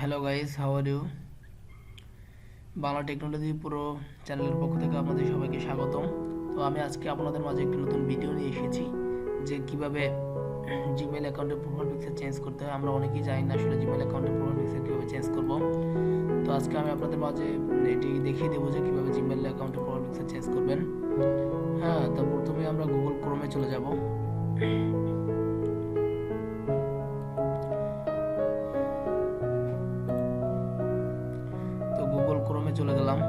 Hello guys, how are you? Bangla technology pro চ্যানেলের পক্ষ থেকে আপনাদের সবাইকে স্বাগতম। তো আমি আজকে আপনাদের মাঝে একটি নতুন ভিডিও নিয়ে এসেছি যে কিভাবে জিমেল অ্যাকাউন্টের প্রোফাইল পিকচার চেঞ্জ করতে হয়। আমরা অনেকেই জানি না আসলে জিমেল অ্যাকাউন্টের প্রোফাইল পিকচার কীভাবে চেঞ্জ করব। তো আজকে আমি আপনাদের মাঝে এটি দেখিয়ে দেবো যে কীভাবে জিমেল অ্যাকাউন্টের প্রোফাইল পিকচার চেঞ্জ করবেন। হ্যাঁ, তো প্রথমে আমরা গুগল ক্রোমে চলে যাব। তো গুগল ক্রোমে চলে গেলাম।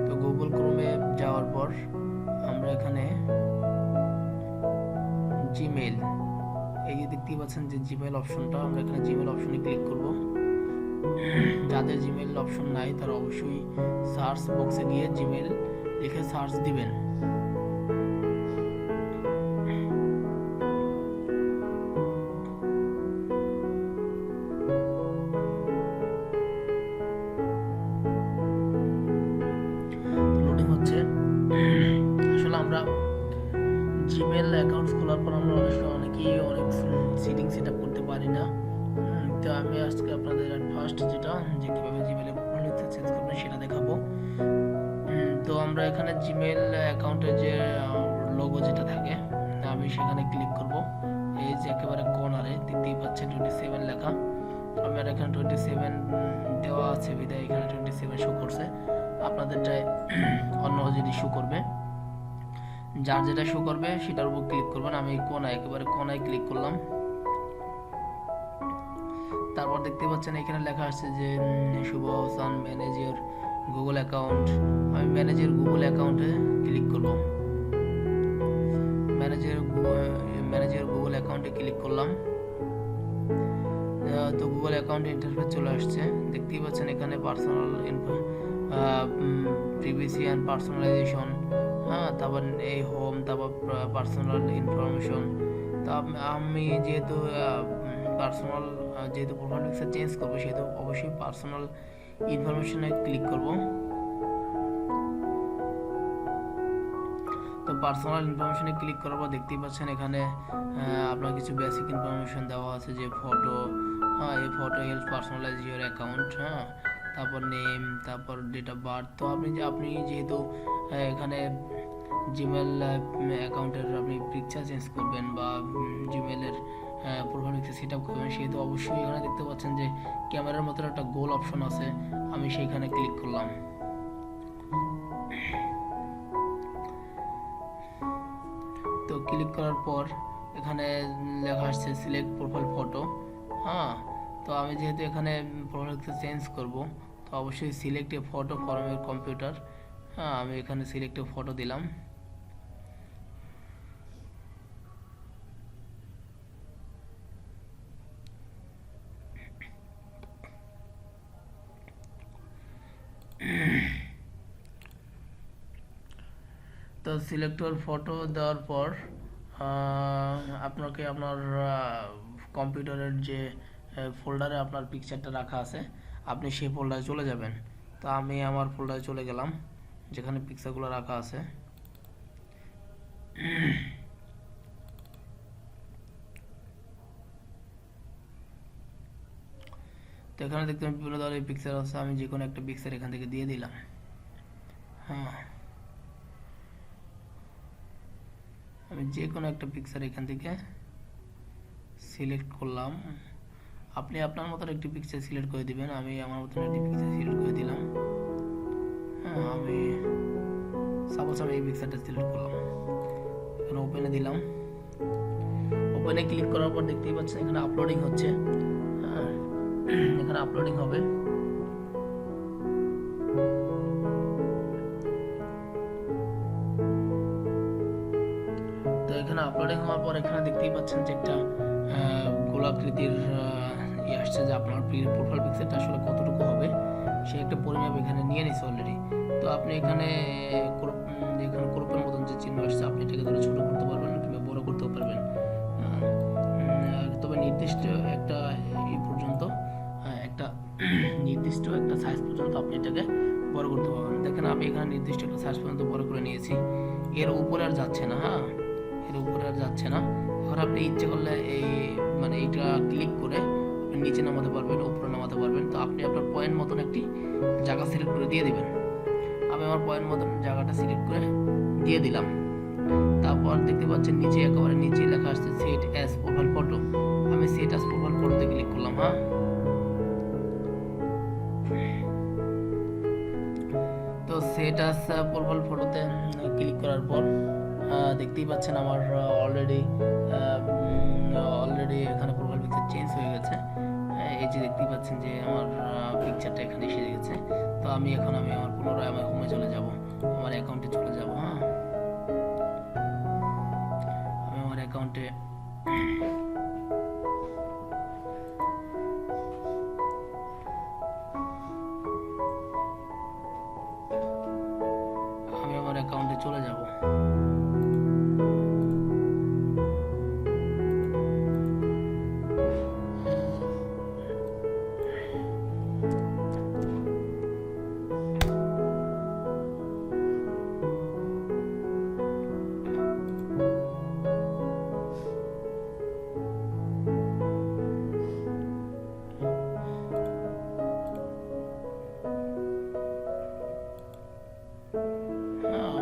তো গুগল ক্রোমে যাওয়ার পর আমরা এখানে জিমেল, এই যে দেখতেই পাচ্ছেন যে জিমেল অপশনটা, আমরা এখানে জিমেল অপশনে ক্লিক করব। যাদের জিমেল অপশন নাই তারা অবশ্যই সার্চ বক্সে গিয়ে জিমেল লিখে সার্চ দিবেন। লোডিং হচ্ছে। আসলে আমরা জিমেল অ্যাকাউন্টস খোলার পর আমরা অনেকেই অনেক সেটিং সেট আপ করতে পারি না। তো আমি আজকে আপনাদের ফার্স্ট যেটা যে কীভাবে জিমেলে প্রোফাইল চেঞ্জ করবেন সেটা দেখাবো। তো আমরা এখানে জিমেল অ্যাকাউন্টের যে লোগো যেটা থাকে আমি সেখানে ক্লিক করব। এই যে একেবারে কর্নারে দেখতেই পাচ্ছেন 27 লেখা। আমার এখানে 27 দেওয়া আছে বিদায় এখানে 27 শো করছে। আপনাদেরটায় অন্য জিনিস শো করবে, যার যেটা শো করবে সেটার উপর ক্লিক করবেন। আমি কোনায় একেবারে কোনায় ক্লিক করলাম। তারপর দেখতে পাচ্ছেন এখানে লেখা আছে যে শুভ হাসান ম্যানেজার গুগল অ্যাকাউন্ট। আমি ম্যানেজার গুগল অ্যাকাউন্টে ক্লিক করব। ম্যানেজার গুগল অ্যাকাউন্টে ক্লিক করলাম। তো গুগল অ্যাকাউন্ট ইন্টারফেস চলে আসছে। দেখতেই পাচ্ছেন এখানে পার্সোনাল প্রিভিসি অ্যান্ড পার্সোনালাইজেশন, হ্যাঁ, তারপর এই হোম, তারপর পার্সোনাল ইনফরমেশন। তো আমি যেহেতু প্রোফাইল পিকচার চেঞ্জ করবো সেহেতু অবশ্যই পার্সোনাল ইনফরমেশনে ক্লিক করব। তো পার্সোনাল ইনফরমেশনে ক্লিক করার পর দেখতেই পাচ্ছেন এখানে আপনার কিছু বেসিক ইনফরমেশন দেওয়া আছে, যে ফটো, হ্যাঁ, এই photo help personalize your account, হ্যাঁ, তারপর নেম, তারপর ডেট অফ বার্থ। তো আপনি যেহেতু এখানে জিমেল অ্যাকাউন্টের আপনি পিকচার চেঞ্জ করবেন বা জিমেলের প্রোফাইল পিকচার সেট আপ করবেন সেহেতু অবশ্যই এখানে দেখতে পাচ্ছেন যে ক্যামেরার মতো একটা গোল অপশন আছে, আমি সেইখানে ক্লিক করলাম। তো ক্লিক করার পর এখানে লেখা আসছে সিলেক্ট প্রোফাইল ফটো, হ্যাঁ। তো আমি যেহেতু এখানে প্রোফাইল পিকচার চেঞ্জ করব তো অবশ্যই select A photo from your computer, হ্যাঁ, আমি এখানে সিলেক্ট এ ফটো দিলাম। তো সিলেক্টর ফটো দেওয়ার পর আপনাকে আপনার কম্পিউটারের যে ফোল্ডারে আপনার পিকচারটা রাখা আছে আপনি সেই ফোল্ডারে চলে যাবেন। তো আমি আমার ফোল্ডারে চলে গেলাম যেখানে পিকচারগুলো রাখা আছে। তো এখানে দেখতে বিভিন্ন ধরনের পিকচার আছে, আমি যে কোনো একটা পিকচার এখান থেকে দিয়ে দিলাম। হ্যাঁ, আমি যে কোনো একটা পিকচার এখান থেকে সিলেক্ট করলাম। আপনি আপনার মতন একটি পিকচার সিলেক্ট করে দিবেন। আমি আমার মতন একটি পিকচার সিলেক্ট করে দিলাম। হ্যাঁ, আমি সাপোজ আমি এই পিকচারটা সিলেক্ট করলাম, এখানে ওপেনে দিলাম। ওপেনে ক্লিক করার পর দেখতেই পাচ্ছেন এখানে আপলোডিং হচ্ছে। হ্যাঁ, এখানে আপলোডিং হবে। তো এখানে আপলোডিং হওয়ার পর এখানে দেখতেই পাচ্ছেন যে একটা গোলাকৃতির আসছে যে আপনার প্রোফাইল পিকচারটা আসলে কতটুকু হবে সে একটা পরিমাপ এখানে নিয়ে নিছে অলরেডি। তো আপনি এখানে ক্রপের মতন যে চিহ্ন আসছে আপনি এটাকে ধরে ছোট করতে পারবেন কিংবা বড় করতেও পারবেন। তবে নির্দিষ্ট একটা পর্যন্ত একটা নির্দিষ্ট একটা সাইজ পর্যন্ত আপনি এটাকে বড় করতে পারবেন। দেখেন আমি এখানে নির্দিষ্ট একটা সাইজ পর্যন্ত বড় করে নিয়েছি, এর উপরে আর যাচ্ছে না। হ্যাঁ, এর কিন্তু উপরে আর যাচ্ছে না। এখন আপনি ইচ্ছে করলে এই মানে এইটা ক্লিক করে আপনি নিচে নামাতে পারবেন, উপরে নামাতে পারবেন। তো আপনি আপনার পয়েন্ট মতন একটি জায়গা সিলেক্ট করে দিয়ে দিবেন। আমি আমার পয়েন্ট মতন জায়গাটা সিলেক্ট করে দিয়ে দিলাম। তারপর দেখতে পাচ্ছেন নিচে একেবারে নিচে লেখা আসছে সেট অ্যাজ প্রোফাইল ফটো। আমি সেট অ্যাজ প্রোফাইল ফটোতে ক্লিক করলাম। হ্যাঁ, তো সেট অ্যাজ প্রোফাইল ফটোতে ক্লিক করার পর দেখতেই পাচ্ছেন আমার অলরেডি এখানে প্রোফাইল পিকচার চেঞ্জ হয়ে গেছে। এই যে দেখতেই পাচ্ছেন যে আমার পিকচারটা এখানে এসে গেছে। তো আমি আমার পুনরায় আমার হোমে চলে যাব, আমার অ্যাকাউন্টে চলে যাব। হ্যাঁ, আমি আমার অ্যাকাউন্টে চলে যাব।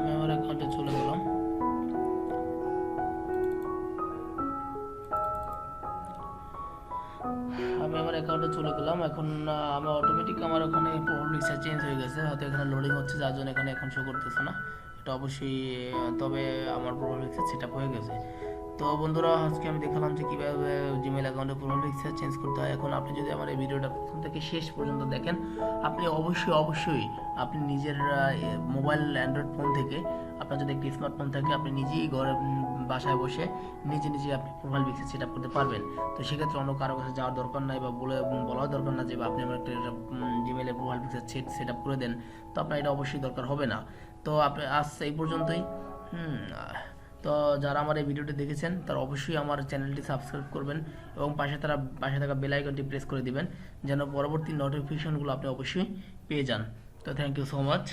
আমি আমার অ্যাকাউন্টে চলে গেলাম। এখন আমি অটোমেটিক আমার ওখানে প্রোফাইল পিকচার চেঞ্জ হয়ে গেছে। হয়তো এখানে লোডিং হচ্ছে, যার জন্য এখানে এখন শো করতেছে না। এটা অবশ্যই তবে আমার প্রোফাইল পিকচার সেট আপ হয়ে গেছে। তো বন্ধুরা, আজকে আমি দেখালাম যে কীভাবে জিমেল অ্যাকাউন্টে প্রোফাইল পিকচার চেঞ্জ করতে হয়। এখন আপনি যদি আমার এই ভিডিওটা প্রথম থেকে শেষ পর্যন্ত দেখেন, আপনি অবশ্যই আপনি নিজের মোবাইল অ্যান্ড্রয়েড ফোন থেকে, আপনার যদি একটি স্মার্টফোন থাকে, আপনি নিজেই ঘরে বাসায় বসে নিজে আপনি প্রোফাইল পিকচার সেট আপ করতে পারবেন। তো সেক্ষেত্রে অন্য কারো কাছে যাওয়ার দরকার নাই বা বলার দরকার না যে আপনি আমার একটা জিমেলে প্রোফাইল পিকচার সেট আপ করে দেন। তো আপনার এটা অবশ্যই দরকার হবে না। তো আপনি আজ এই পর্যন্তই। তো যারা আমার এই ভিডিওটি দেখেছেন তারা অবশ্যই আমার চ্যানেলটি সাবস্ক্রাইব করবেন এবং পাশে থাকা বেল আইকনটি প্রেস করে দিবেন, যেন পরবর্তী নোটিফিকেশনগুলো আপনি অবশ্যই পেয়ে যান। তো থ্যাংক ইউ সো মাচ।